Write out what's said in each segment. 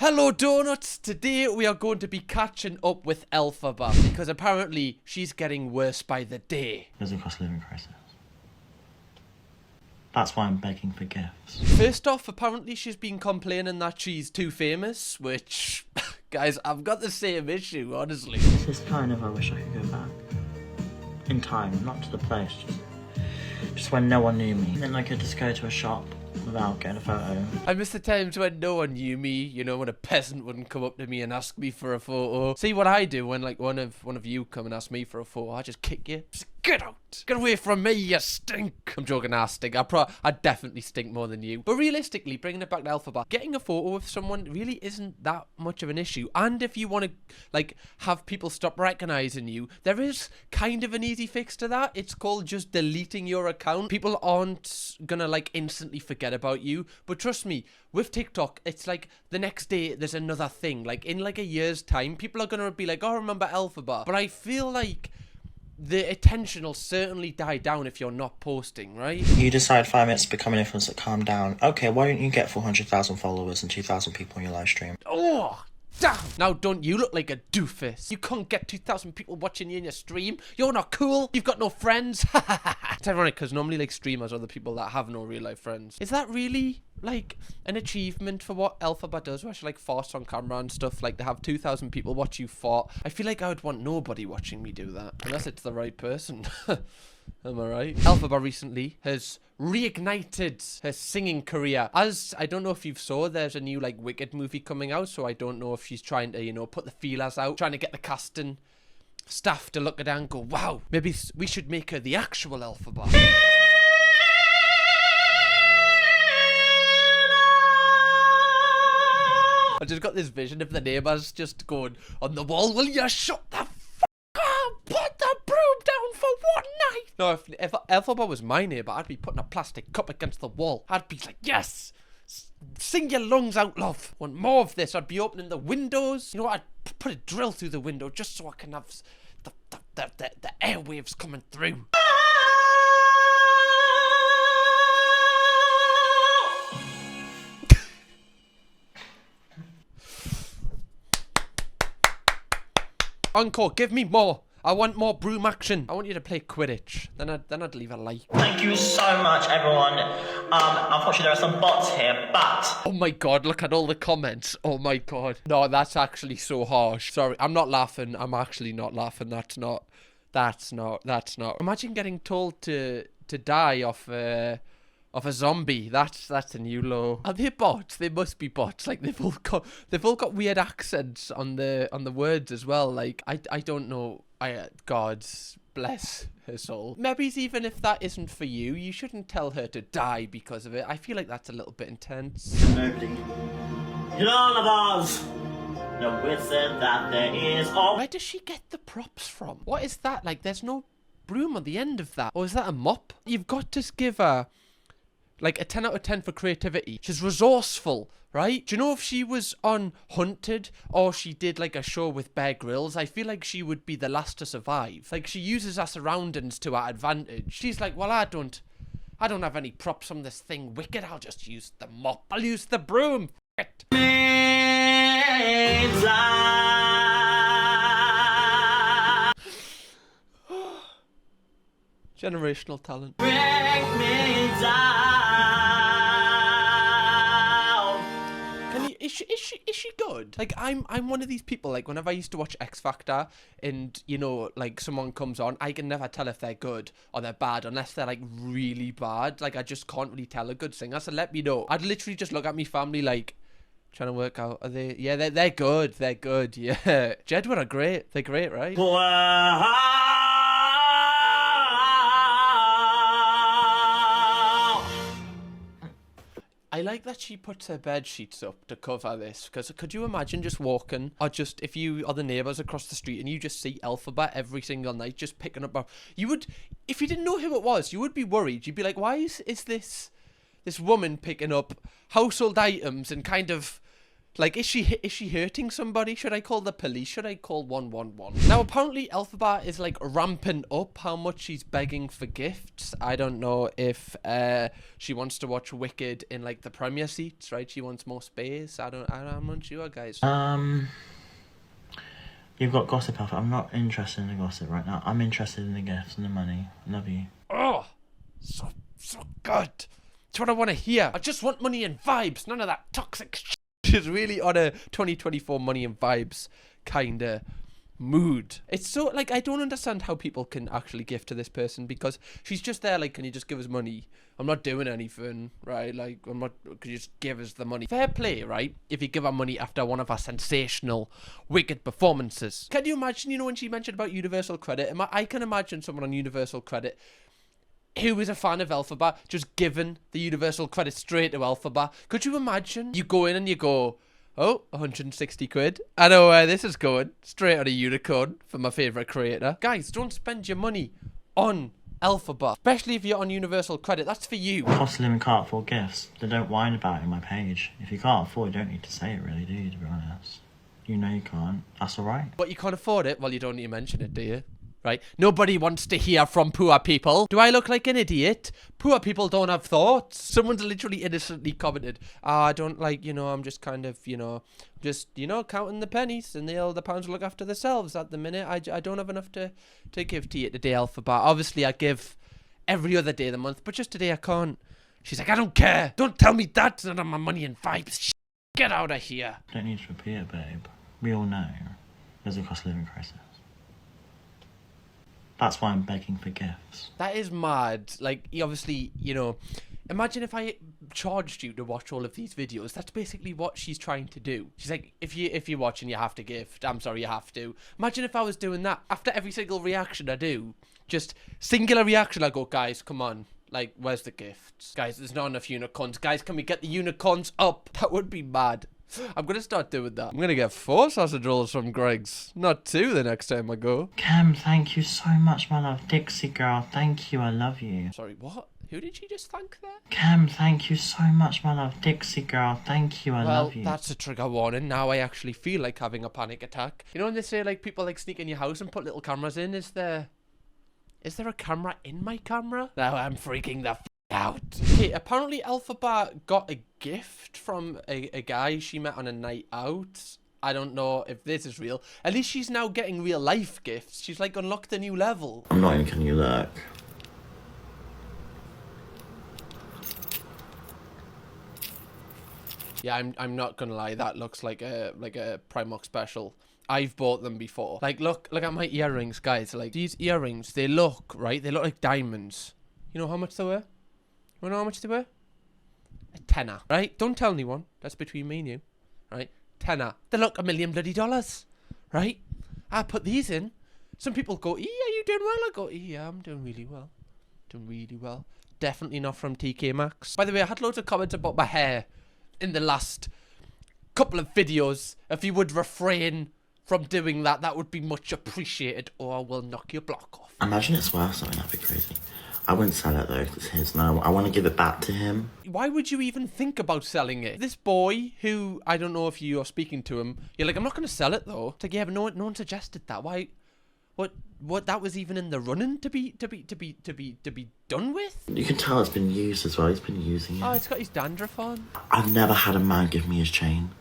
Hello donuts! Today we are going to be catching up with Elphaba because apparently she's getting worse by the day. There's a cost of living crisis. That's why I'm begging for gifts. First off, apparently she's been complaining that she's too famous, which, guys, I've got the same issue, honestly. This is kind of, I wish I could go back. In time, not to the place, just when no one knew me. And then I could just go to a shop without getting a photo. I miss the times when no one knew me, you know, when a peasant wouldn't come up to me and ask me for a photo. See what I do when like one of you come and ask me for a photo, I just kick you. Just get out! Get away from me, you stink! I'm joking, I stink. I definitely stink more than you. But realistically, bringing it back to Elphaba, getting a photo with someone really isn't that much of an issue. And if you want to, like, have people stop recognizing you, there is kind of an easy fix to that. It's called just deleting your account. People aren't gonna, like, instantly forget about you. But trust me, with TikTok, it's like the next day there's another thing. Like, in, like, a year's time, people are gonna be like, oh, remember Elphaba. But I feel like the attention will certainly die down if you're not posting, right? You decide 5 minutes to become an influencer, calm down. Okay, why don't you get 400,000 followers and 2,000 people on your live stream? Oh, damn! Now don't you look like a doofus? You can't get 2,000 people watching you in your stream. You're not cool. You've got no friends. It's ironic because normally like streamers are the people that have no real life friends. Is that really like an achievement for what Elphaba does, where she like farts on camera and stuff? Like, to have 2,000 people watch you fart. I feel like I would want nobody watching me do that, unless it's the right person. Am I right? Elphaba recently has reignited her singing career. As I don't know if you've saw, there's a new like Wicked movie coming out, so I don't know if she's trying to, you know, put the feelers out, trying to get the casting staff to look at her and go, wow, maybe we should make her the actual Elphaba. I just got this vision of the neighbours just going on the wall, will you shut the f*** up? Put the broom down for one night. No, if Elphaba was my neighbour, I'd be putting a plastic cup against the wall. I'd be like, yes, sing your lungs out, love. Want more of this? I'd be opening the windows. You know what? I'd put a drill through the window just so I can have the airwaves coming through. Encore, give me more. I want more broom action. I want you to play Quidditch. Then I'd leave a like. Thank you so much, everyone. Unfortunately there are some bots here, but... Oh my god, look at all the comments. Oh my god. No, that's actually so harsh. Sorry, I'm not laughing. I'm actually not laughing. That's not. Imagine getting told to die off a zombie. That's a new low. Are they bots? They must be bots. Like, they've all got weird accents on the words as well. Like, I don't know. God bless her soul. Maybe even if that isn't for you, you shouldn't tell her to die because of it. I feel like that's a little bit intense. Nobody. None of us. No wizard that there is. Oh. Where does she get the props from? What is that? Like, there's no broom on the end of that. Or is that a mop? You've got to give her like a 10 out of 10 for creativity. She's resourceful, right? Do you know if she was on Hunted or she did like a show with Bear Grylls, I feel like she would be the last to survive. Like, she uses her surroundings to her advantage. She's like, well, I don't have any props on this thing wicked. I'll just use the mop. I'll use the broom. F it. Generational talent. Break me down. Is she good? Like, I'm one of these people, like, whenever I used to watch X Factor and, you know, like, someone comes on, I can never tell if they're good or they're bad unless they're, like, really bad. Like, I just can't really tell a good singer, so let me know. I'd literally just look at me family, like, trying to work out, are they, yeah, they're good, yeah. Jedward are great, they're great, right? I like that she puts her bed sheets up to cover this, because could you imagine just walking, or just if you are the neighbours across the street and you just see Elphaba every single night just picking up, you would, if you didn't know who it was, you would be worried. You'd be like, why is this woman picking up household items and kind of Like, is she hurting somebody? Should I call the police? Should I call 111? Now, apparently, Elphaba is, like, ramping up how much she's begging for gifts. I don't know if she wants to watch Wicked in, like, the premier seats, right? She wants more space. I'm not sure, guys. You've got gossip, Alpha. I'm not interested in the gossip right now. I'm interested in the gifts and the money. Love you. Oh, so good. That's what I want to hear. I just want money and vibes. None of that toxic shit. She's really on a 2024 money and vibes kind of mood. It's so, like, I don't understand how people can actually gift to this person, because she's just there, like, can you just give us money? I'm not doing anything, right? Like, can you just give us the money? Fair play, right? If you give her money after one of her sensational Wicked performances. Can you imagine, you know, when she mentioned about Universal Credit? I can imagine someone on Universal Credit who is a fan of Elphaba just giving the Universal Credit straight to Elphaba. Could you imagine? You go in and you go, oh, 160 quid. I know where this is going. Straight on a unicorn for my favourite creator. Guys, don't spend your money on Elphaba, especially if you're on Universal Credit. That's for you. Cost of living can't afford gifts. They don't whine about it in my page. If you can't afford, you don't need to say it, really, do you, to be honest? You know you can't. That's alright. But you can't afford it? Well, you don't need to mention it, do you? Right? Nobody wants to hear from poor people. Do I look like an idiot? Poor people don't have thoughts. Someone's literally innocently commented, I don't like, you know, I'm just kind of, you know, counting the pennies, and the pounds look after themselves at the minute. I don't have enough to give to you today, Elphaba. Obviously, I give every other day of the month, but just today I can't. She's like, I don't care. Don't tell me that. It's not on my money and vibes. Get out of here. Don't need to repeat it, babe. We all know there's a cost of living crisis. That's why I'm begging for gifts. That is mad. Like, obviously, you know, imagine if I charged you to watch all of these videos. That's basically what she's trying to do. She's like, if you're watching, you have to gift. I'm sorry, you have to. Imagine if I was doing that. After every single reaction I do, just singular reaction, I go, guys, come on. Like, where's the gifts? Guys, there's not enough unicorns. Guys, can we get the unicorns up? That would be mad. I'm going to start doing that. I'm going to get 4 sausage rolls from Greg's, not 2 the next time I go. Cam, thank you so much, my love. Dixie girl, thank you. I love you. Sorry, what? Who did she just thank there? Cam, thank you so much, my love. Dixie girl, thank you. I love you. Well, that's a trigger warning. Now I actually feel like having a panic attack. You know when they say, like, people, like, sneak in your house and put little cameras in? Is there a camera in my camera? Now I'm freaking the out. Okay, apparently Elphaba got a gift from a guy she met on a night out. I don't know if this is real. At least she's now getting real life gifts. She's like unlocked a new level. I'm not even can you look. Yeah, I'm not gonna lie. That looks like a Primark special. I've bought them before. Like, look at my earrings, guys. Like, these earrings, they look like diamonds. You know how much they were? You know how much they were? A tenner, right? Don't tell anyone. That's between me and you, right? Tenner. They look $1 million bloody, right? I put these in. Some people go, "Are you doing well?" I go, "Yeah, I'm doing really well. Doing really well." Definitely not from TK Maxx. By the way, I had loads of comments about my hair in the last couple of videos. If you would refrain from doing that, that would be much appreciated, or I will knock your block off. Imagine it's worth something. That'd be crazy. I wouldn't sell it though, because it's his now. I want to give it back to him. Why would you even think about selling it? This boy, who, I don't know if you're speaking to him, you're like, I'm not going to sell it though. It's like, yeah, but no one suggested that. Why? What? That was even in the running to be done with? You can tell it's been used as well. He's been using it. Oh, it's got his dandruff on. I've never had a man give me his chain.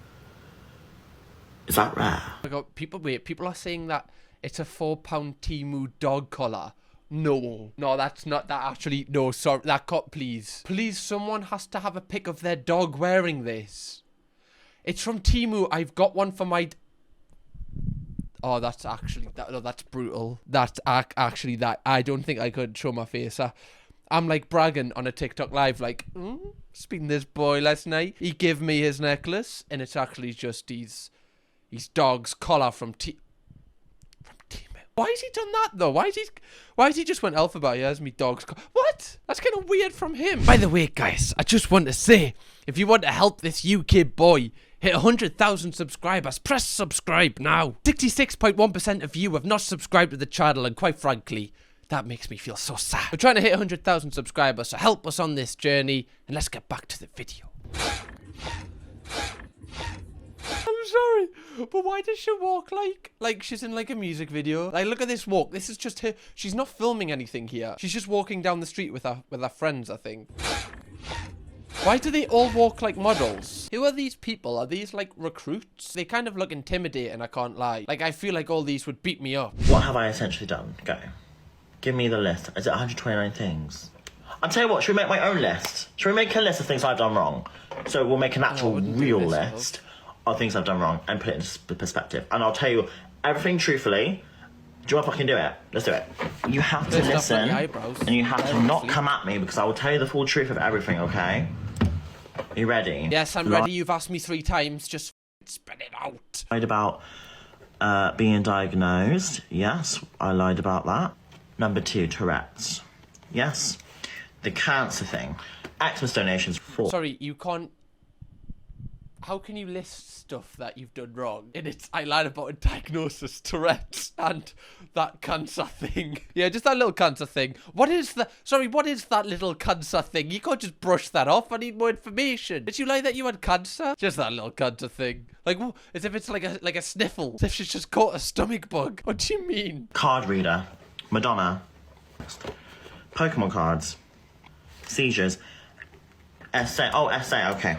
Is that rare? I got people are saying that it's a £4 Temu dog collar. No, that's not that actually. No, sorry, that cut, please, someone has to have a pic of their dog wearing this. It's from Temu. I've got one for my. Oh, that's actually no, that's brutal. That's actually that. I don't think I could show my face. I'm like bragging on a TikTok live, like, speaking to this boy last night. He gave me his necklace, and it's actually just his dog's collar from Temu. Why has he done that though? Why has he just went Elphaba? Here's me dog's what? That's kind of weird from him. By the way, guys, I just want to say, if you want to help this UK boy hit 100,000 subscribers, press subscribe now. 66.1% of you have not subscribed to the channel, and quite frankly, that makes me feel so sad. We're trying to hit 100,000 subscribers, so help us on this journey, and let's get back to the video. I'm sorry, but why does she walk like she's in like a music video? Like, look at this walk. This is just her. She's not filming anything here. She's just walking down the street with her friends, I think. Why do they all walk like models? Who are these people? Are these like recruits? They kind of look intimidating, I can't lie. Like, I feel like all these would beat me up. What have I essentially done? Go. Give me the list. Is it 129 things? I'll tell you what, should we make my own list? Should we make a list of things I've done wrong? So we'll make an actual real list of things I've done wrong and put it into perspective. And I'll tell you everything truthfully. Do you want to fucking do it? Let's do it. You have to listen and you have to not come at me because I will tell you the full truth of everything, okay? Are you ready? Yes, I'm ready. You've asked me 3 times. Just spit it out. Lied about being diagnosed. Yes, I lied about that. Number 2, Tourette's. Yes. The cancer thing. Xmas donations. 4. Sorry, you can't... How can you list stuff that you've done wrong? And it's, I lied about a diagnosis, Tourette's, and that cancer thing. Yeah, just that little cancer thing. What is that little cancer thing? You can't just brush that off. I need more information. Did you lie that you had cancer? Just that little cancer thing. Like, as if it's like a sniffle. As if she's just caught a stomach bug. What do you mean? Card reader. Madonna. Pokemon cards. Seizures. Essay. Oh, essay. Okay.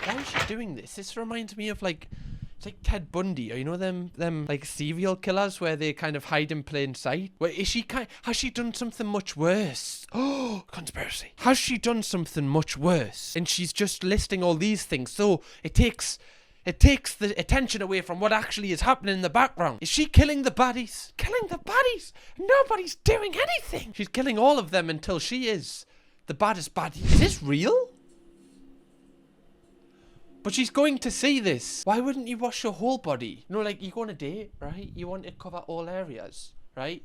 Why is she doing this? This reminds me of like, it's like Ted Bundy, or you know them like serial killers where they kind of hide in plain sight. Where is she has she done something much worse? Oh, conspiracy. Has she done something much worse? And she's just listing all these things, so it takes the attention away from what actually is happening in the background. Is she killing the baddies? Killing the baddies? Nobody's doing anything. She's killing all of them until she is the baddest baddie. Is this real? But she's going to see this. Why wouldn't you wash your whole body? You know, like, you go on a date, right? You want to cover all areas, right?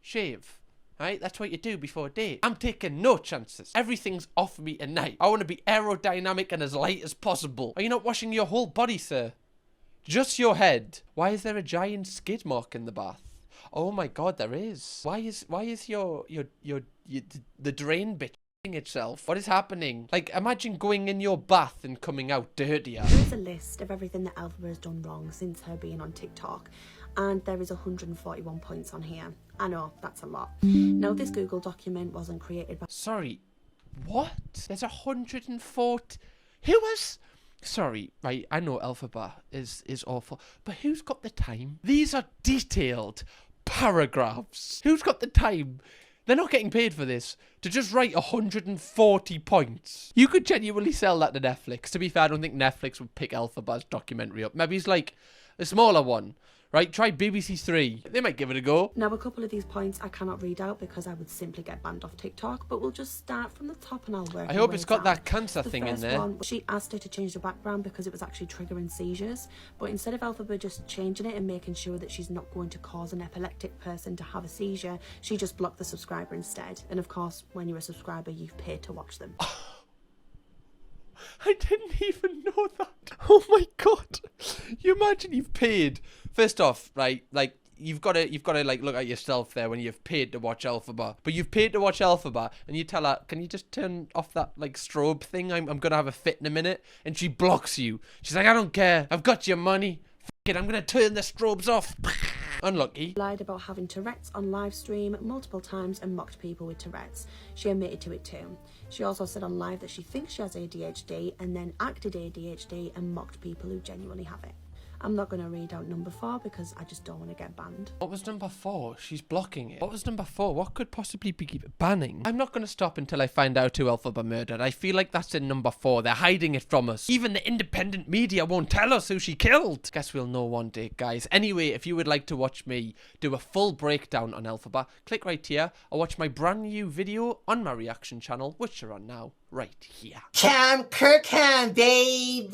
Shave, right? That's what you do before a date. I'm taking no chances. Everything's off me tonight. I want to be aerodynamic and as light as possible. Are you not washing your whole body, sir? Just your head. Why is there a giant skid mark in the bath? Oh my God, there is. Why is the drain bit itself? What is happening? Like, imagine going in your bath and coming out dirtier. There is a list of everything that Elphaba has done wrong since her being on TikTok, and there is 141 points on here. I know, that's a lot. Now, this Google document wasn't created by... Sorry, what? There's 140... Who has... Sorry, right, I know Elphaba is awful, but who's got the time? These are detailed paragraphs. Who's got the time? They're not getting paid for this. To just write 140 points. You could genuinely sell that to Netflix. To be fair, I don't think Netflix would pick Elphaba's documentary up. Maybe it's like a smaller one. Right? Try BBC 3. They might give it a go. Now, a couple of these points I cannot read out because I would simply get banned off TikTok, but we'll just start from the top and I'll work I hope it's got that cancer thing in there. One, she asked her to change the background because it was actually triggering seizures, but instead of Elphaba just changing it and making sure that she's not going to cause an epileptic person to have a seizure, she just blocked the subscriber instead. And of course, when you're a subscriber, you've paid to watch them. I didn't even know that. Oh my God. You imagine you've paid. First off, right, like, you've got to like look at yourself there when you've paid to watch Elphaba. But you've paid to watch Elphaba and you tell her, can you just turn off that like strobe thing? I'm gonna have a fit in a minute. And she blocks you. She's like, I don't care. I've got your money. F it, I'm gonna turn the strobes off. Unlucky. Lied about having Tourette's on live stream multiple times and mocked people with Tourette's. She admitted to it too. She also said on live that she thinks she has ADHD and then acted ADHD and mocked people who genuinely have it. I'm not going to read out number 4 because I just don't want to get banned. What was number 4? She's blocking it. What was number 4? What could possibly be banning? I'm not going to stop until I find out who Elphaba murdered. I feel like that's in number 4. They're hiding it from us. Even the independent media won't tell us who she killed. Guess we'll know one day, guys. Anyway, if you would like to watch me do a full breakdown on Elphaba, click right here or watch my brand new video on my reaction channel, which are on now, right here. Kirkham, baby!